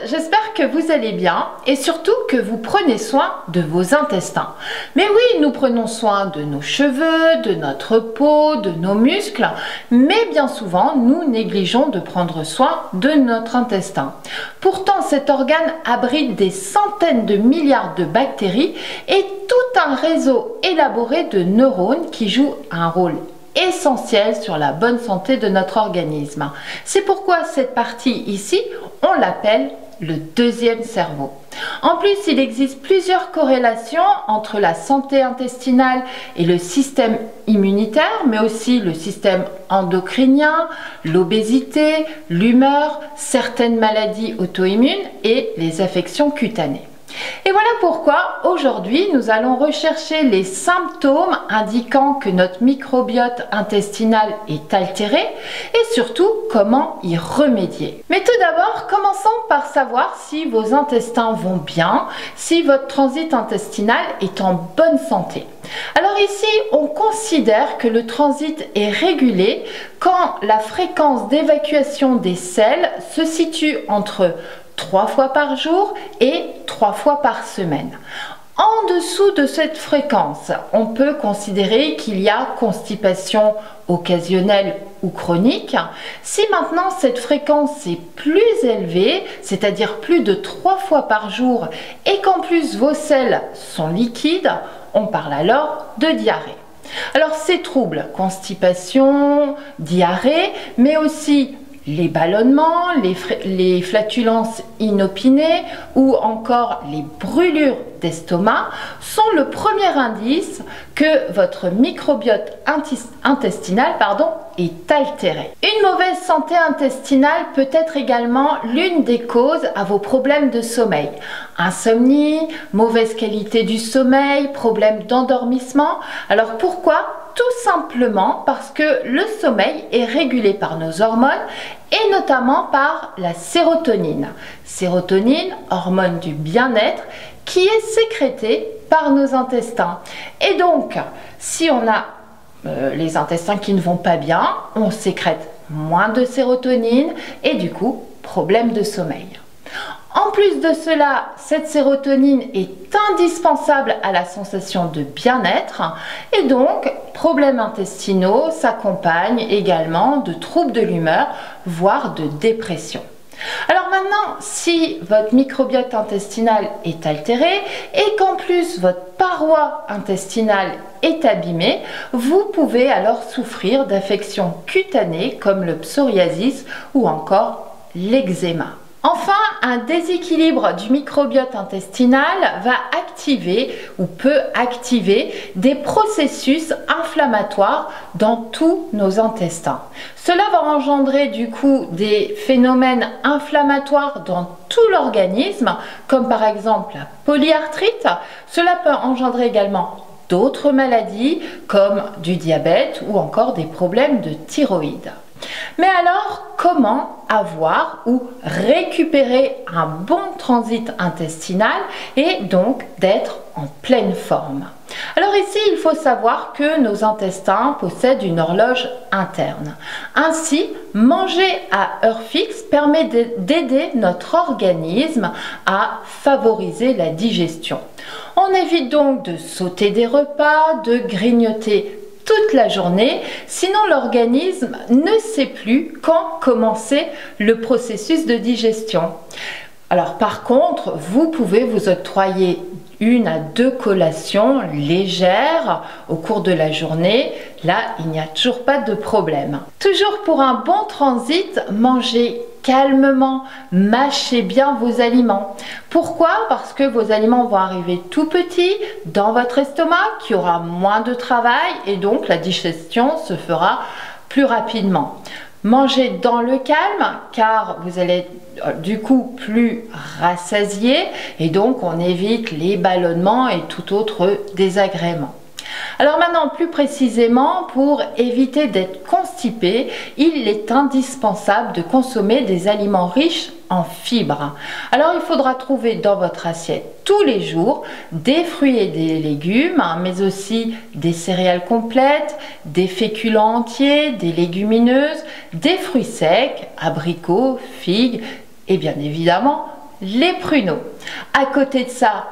j'espère que vous allez bien et surtout que vous prenez soin de vos intestins. Mais oui, nous prenons soin de nos cheveux, de notre peau, de nos muscles, mais bien souvent, nous négligeons de prendre soin de notre intestin. Pourtant, cet organe abrite des centaines de milliards de bactéries et tout un réseau élaboré de neurones qui jouent un rôle essentiel sur la bonne santé de notre organisme. C'est pourquoi cette partie ici, on l'appelle le deuxième cerveau. En plus, il existe plusieurs corrélations entre la santé intestinale et le système immunitaire, mais aussi le système endocrinien, l'obésité, l'humeur, certaines maladies auto-immunes et les affections cutanées. Et voilà pourquoi aujourd'hui nous allons rechercher les symptômes indiquant que notre microbiote intestinal est altéré et surtout comment y remédier. Mais tout d'abord, commençons par savoir si vos intestins vont bien, si votre transit intestinal est en bonne santé. Alors ici, on considère que le transit est régulé quand la fréquence d'évacuation des selles se situe entre 3 fois par jour et 3 fois par semaine. En dessous de cette fréquence, on peut considérer qu'il y a constipation occasionnelle ou chronique. Si maintenant cette fréquence est plus élevée, c'est-à-dire plus de 3 fois par jour, et qu'en plus vos selles sont liquides, on parle alors de diarrhée. Alors ces troubles, constipation, diarrhée, mais aussi les ballonnements, les flatulences inopinées ou encore les brûlures d'estomac sont le premier indice que votre microbiote intestinal est altéré. Une mauvaise santé intestinale peut être également l'une des causes à vos problèmes de sommeil. Insomnie, mauvaise qualité du sommeil, problèmes d'endormissement. Alors pourquoi ? Tout simplement parce que le sommeil est régulé par nos hormones et notamment par la sérotonine. Sérotonine, hormone du bien-être, qui est sécrétée par nos intestins. Et donc, si on a les intestins qui ne vont pas bien, on sécrète moins de sérotonine et du coup, problème de sommeil. En plus de cela, cette sérotonine est indispensable à la sensation de bien-être et donc problèmes intestinaux s'accompagnent également de troubles de l'humeur, voire de dépression. Alors maintenant, si votre microbiote intestinal est altéré et qu'en plus votre paroi intestinale est abîmée, vous pouvez alors souffrir d'affections cutanées comme le psoriasis ou encore l'eczéma. Enfin, un déséquilibre du microbiote intestinal va activer ou peut activer des processus inflammatoires dans tous nos intestins. Cela va engendrer du coup des phénomènes inflammatoires dans tout l'organisme, comme par exemple la polyarthrite. Cela peut engendrer également d'autres maladies comme du diabète ou encore des problèmes de thyroïde. Mais alors, comment avoir ou récupérer un bon transit intestinal et donc d'être en pleine forme? Alors ici, il faut savoir que nos intestins possèdent une horloge interne. Ainsi, manger à heure fixe permet d'aider notre organisme à favoriser la digestion. On évite donc de sauter des repas, de grignoter toute la journée, sinon l'organisme ne sait plus quand commencer le processus de digestion. Alors par contre, vous pouvez vous octroyer 1 à 2 collations légères au cours de la journée. Là, il n'y a toujours pas de problème. Toujours pour un bon transit, mangez calmement, mâchez bien vos aliments. Pourquoi? Parce que vos aliments vont arriver tout petits dans votre estomac, qui aura moins de travail et donc la digestion se fera plus rapidement. Mangez dans le calme car vous allez du coup plus rassasié et donc on évite les ballonnements et tout autre désagrément. Alors maintenant, plus précisément, pour éviter d'être constipé, il est indispensable de consommer des aliments riches en fibres. Alors il faudra trouver dans votre assiette tous les jours des fruits et des légumes, mais aussi des céréales complètes, des féculents entiers, des légumineuses, des fruits secs, abricots, figues et bien évidemment les pruneaux. À côté de ça,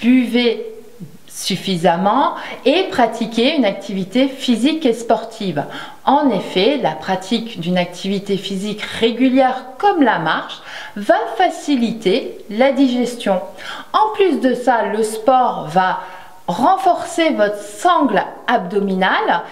buvez suffisamment et pratiquez une activité physique et sportive. En effet, la pratique d'une activité physique régulière comme la marche va faciliter la digestion. En plus de ça, le sport va renforcer votre sangle abdominale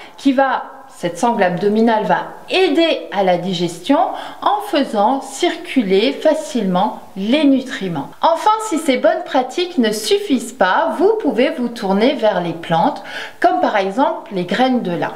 cette sangle abdominale va aider à la digestion en faisant circuler facilement les nutriments. Enfin, si ces bonnes pratiques ne suffisent pas, vous pouvez vous tourner vers les plantes, comme par exemple les graines de lin.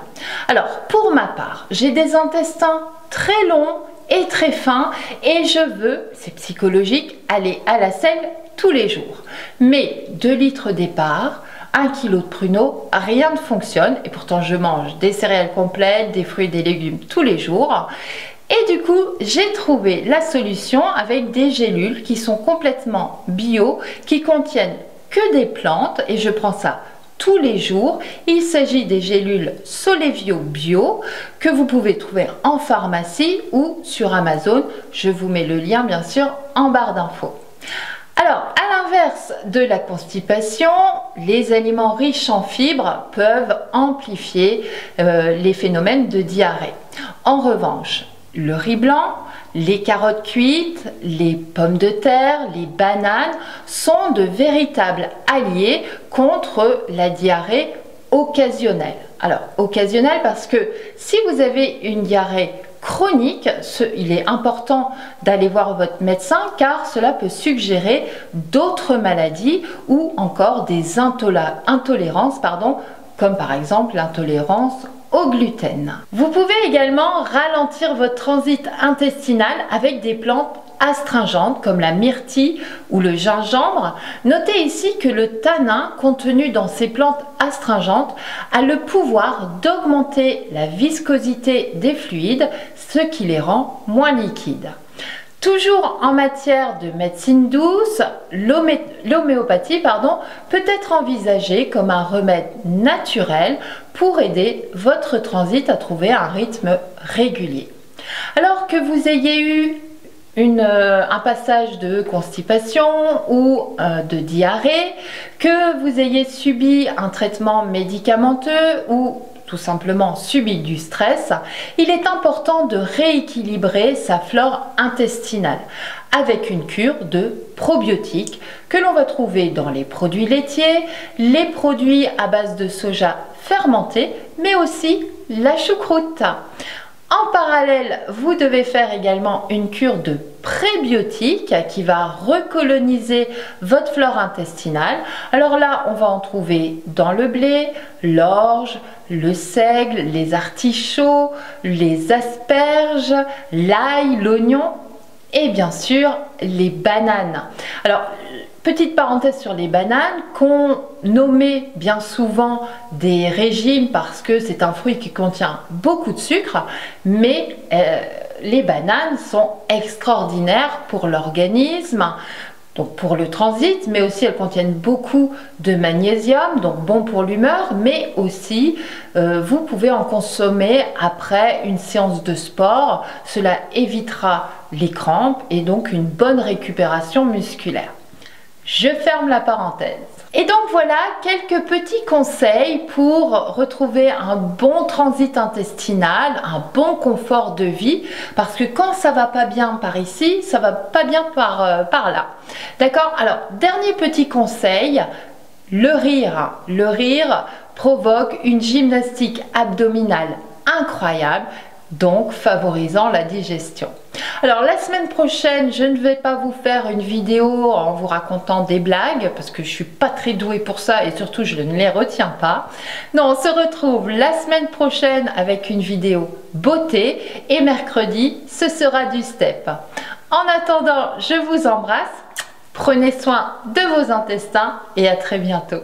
Alors, pour ma part, j'ai des intestins très longs et très fins et je veux, c'est psychologique, aller à la selle tous les jours. Mais 2 litres départ, 1 kg de pruneaux, rien ne fonctionne et pourtant je mange des céréales complètes, des fruits et des légumes tous les jours. Et du coup, j'ai trouvé la solution avec des gélules qui sont complètement bio, qui contiennent que des plantes et je prends ça tous les jours. Il s'agit des gélules Solevio Bio que vous pouvez trouver en pharmacie ou sur Amazon. Je vous mets le lien bien sûr en barre d'infos. Alors, à l'inverse de la constipation, les aliments riches en fibres peuvent amplifier les phénomènes de diarrhée. En revanche, le riz blanc, les carottes cuites, les pommes de terre, les bananes sont de véritables alliés contre la diarrhée occasionnelle. Alors, occasionnelle parce que si vous avez une diarrhée chronique, il est important d'aller voir votre médecin car cela peut suggérer d'autres maladies ou encore des intolérances, comme par exemple l'intolérance au gluten. Vous pouvez également ralentir votre transit intestinal avec des plantes astringentes comme la myrtille ou le gingembre. Notez ici que le tanin contenu dans ces plantes astringentes a le pouvoir d'augmenter la viscosité des fluides, ce qui les rend moins liquides. Toujours en matière de médecine douce, l'homéopathie peut être envisagée comme un remède naturel pour aider votre transit à trouver un rythme régulier. Alors que vous ayez eu un passage de constipation ou de diarrhée, que vous ayez subi un traitement médicamenteux ou tout simplement subi du stress, il est important de rééquilibrer sa flore intestinale avec une cure de probiotiques que l'on va trouver dans les produits laitiers, les produits à base de soja fermenté, mais aussi la choucroute. En parallèle, vous devez faire également une cure de prébiotiques qui va recoloniser votre flore intestinale. Alors là, on va en trouver dans le blé, l'orge, le seigle, les artichauts, les asperges, l'ail, l'oignon et bien sûr les bananes. Alors, petite parenthèse sur les bananes qu'on nommait bien souvent des régimes parce que c'est un fruit qui contient beaucoup de sucre, mais les bananes sont extraordinaires pour l'organisme, donc pour le transit, mais aussi elles contiennent beaucoup de magnésium, donc bon pour l'humeur, mais aussi vous pouvez en consommer après une séance de sport. Cela évitera les crampes et donc une bonne récupération musculaire. Je ferme la parenthèse. Et donc voilà quelques petits conseils pour retrouver un bon transit intestinal, un bon confort de vie, parce que quand ça va pas bien par ici, ça va pas bien par là. D'accord? Alors, dernier petit conseil, le rire. Le rire provoque une gymnastique abdominale incroyable, donc favorisant la digestion. Alors la semaine prochaine, je ne vais pas vous faire une vidéo en vous racontant des blagues parce que je suis pas très douée pour ça et surtout je ne les retiens pas. Non, on se retrouve la semaine prochaine avec une vidéo beauté et mercredi, ce sera du step. En attendant, je vous embrasse, prenez soin de vos intestins et à très bientôt.